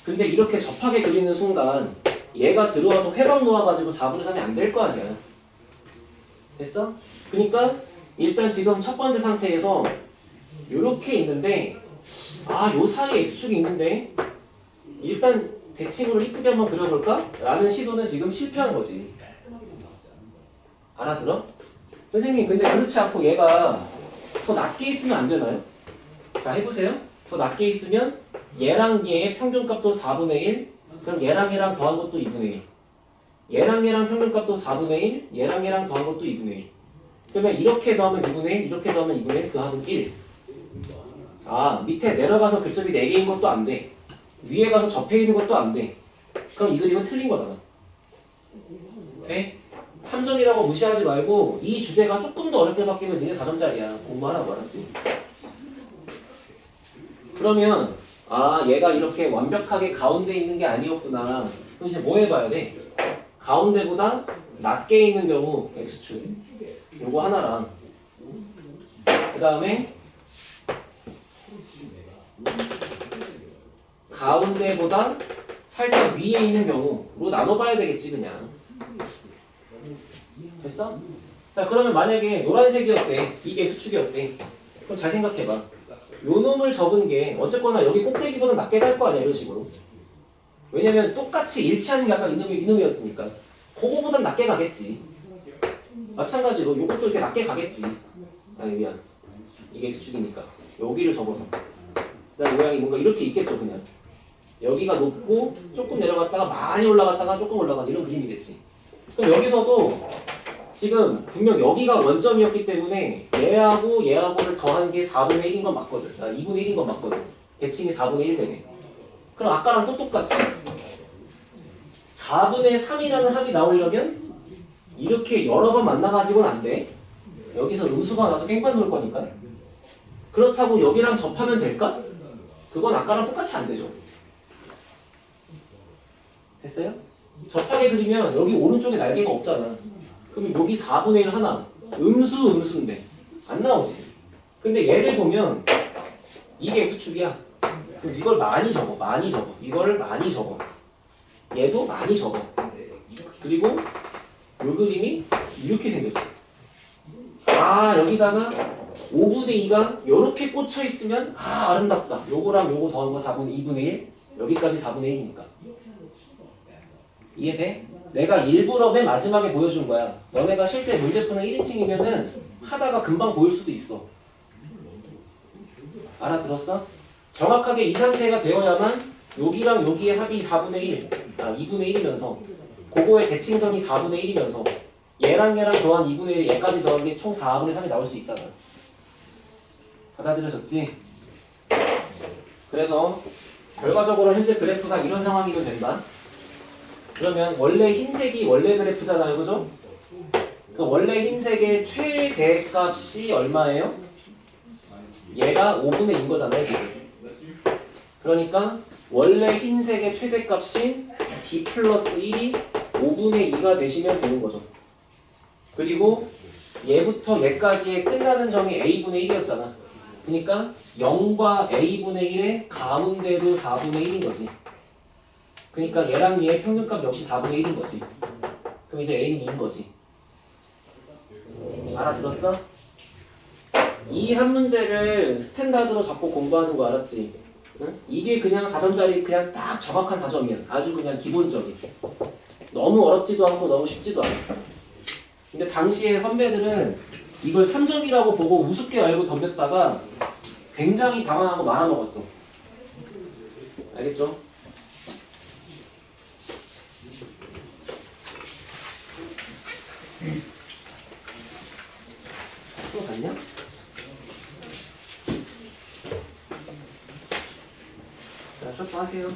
근데 이렇게 접하게 그리는 순간 얘가 들어와서 회방 놓아가지고 4분의 3이 안 될 거 아니야. 됐어? 그러니까 일단 지금 첫 번째 상태에서 요렇게 있는데 요 사이에 x축이 있는데 일단 대칭으로 이쁘게 한번 그려볼까? 라는 시도는 지금 실패한 거지. 알아들어? 선생님 근데 그렇지 않고 얘가 더 낮게 있으면 안 되나요? 자 해보세요. 더 낮게 있으면 얘랑 얘의 평균값도 4분의 1 그럼 얘랑 얘랑 더한 것도 2분의 1 얘랑 얘랑 평균값도 4분의 1 얘랑 얘랑 더한 것도 2분의 1 그러면 이렇게 더하면 2분의 1 이렇게 더하면 2분의 1 그 합은 1 밑에 내려가서 교점이 4개인 것도 안 돼. 위에 가서 접해 있는 것도 안 돼. 그럼 이 그림은 틀린 거잖아. 돼? 3점이라고 무시하지 말고 이 주제가 조금 더 어렵게 바뀌면 니네 4점짜리야. 공부하라고 알았지? 그러면 얘가 이렇게 완벽하게 가운데 있는 게 아니었구나. 그럼 이제 뭐 해봐야 돼? 가운데보다 낮게 있는 경우 x축 요거 하나랑 그 다음에 가운데보다 살짝 위에 있는 경우로 나눠봐야 되겠지 그냥. 됐어? 자 그러면 만약에 노란색이었대. 이게 수축이었대. 그럼 잘 생각해봐. 요 놈을 적은 게 어쨌거나 여기 꼭대기보다 낮게 갈 거 아니야 이런 식으로. 왜냐면 똑같이 일치하는 게 아까 이놈이었으니까 그거보단 낮게 가겠지. 마찬가지로 요것도 이렇게 낮게 가겠지. 아니 미안 이게 수축이니까 여기를 접어서 그다음 모양이 뭔가 이렇게 있겠죠 그냥. 여기가 높고 조금 내려갔다가 많이 올라갔다가 조금 올라간 이런 그림이겠지. 그럼 여기서도 지금 분명 여기가 원점이었기 때문에 얘하고 얘하고를 더한 게 4분의 1인 건 맞거든. 2분의 1인 건 맞거든. 대칭이 4분의 1 되네. 그럼 아까랑 또 똑같이 4분의 3이라는 합이 나오려면 이렇게 여러 번 만나가지고는 안 돼. 여기서 음수가 나서 깽판 놓을 거니까. 그렇다고 여기랑 접하면 될까? 그건 아까랑 똑같이 안 되죠. 됐어요? 접하게 그리면 여기 오른쪽에 날개가 없잖아. 그럼 여기 4분의 1 하나 음수인데 안 나오지. 근데 얘를 보면 이게 x축이야. 그럼 이걸 많이 적어. 이거를 많이 적어. 얘도 많이 적어. 그리고 요 그림이 이렇게 생겼어. 여기다가 5분의 2가 이렇게 꽂혀 있으면 아름답다. 요거랑 요거 더한 거 2분의 1 여기까지 4분의 1이니까 이해돼? 내가 일부러 맨 마지막에 보여준 거야. 너네가 실제 문제 푸는 1인칭이면은 하다가 금방 보일 수도 있어. 알아들었어? 정확하게 이 상태가 되어야만 여기랑 여기의 합이 4분의 1, 2분의 1이면서 그거의 대칭선이 4분의 1이면서 얘랑 얘랑 더한 2분의 1, 얘까지 더한 게 총 4분의 3이 나올 수 있잖아. 받아들여졌지? 그래서 결과적으로 현재 그래프가 이런 상황이면 된다. 그러면 원래 흰색이 원래 그래프잖아요, 그죠? 그 원래 흰색의 최대값이 얼마예요? 얘가 5분의 2인 거잖아요, 지금. 그러니까 원래 흰색의 최대값인 b 플러스 1이 5분의 2가 되시면 되는 거죠. 그리고 얘부터 얘까지의 끝나는 점이 a분의 1이었잖아. 그러니까 0과 a분의 1의 가운데도 4분의 1인 거지. 그러니까 얘랑 얘의 평균값 역시 4분의 1인 거지. 그럼 이제 a는 2인 거지. 알아들었어? 이 한 문제를 스탠다드로 잡고 공부하는 거 알았지? 응? 이게 그냥 4점짜리 그냥 딱 정확한 4점이야. 아주 그냥 기본적인. 너무 어렵지도 않고 너무 쉽지도 않아. 근데 당시에 선배들은 이걸 3점이라고 보고 우습게 알고 덤볐다가 굉장히 당황하고 말아먹었어. 알겠죠? 풀어 갔냐? 자, 쇼트 하세요.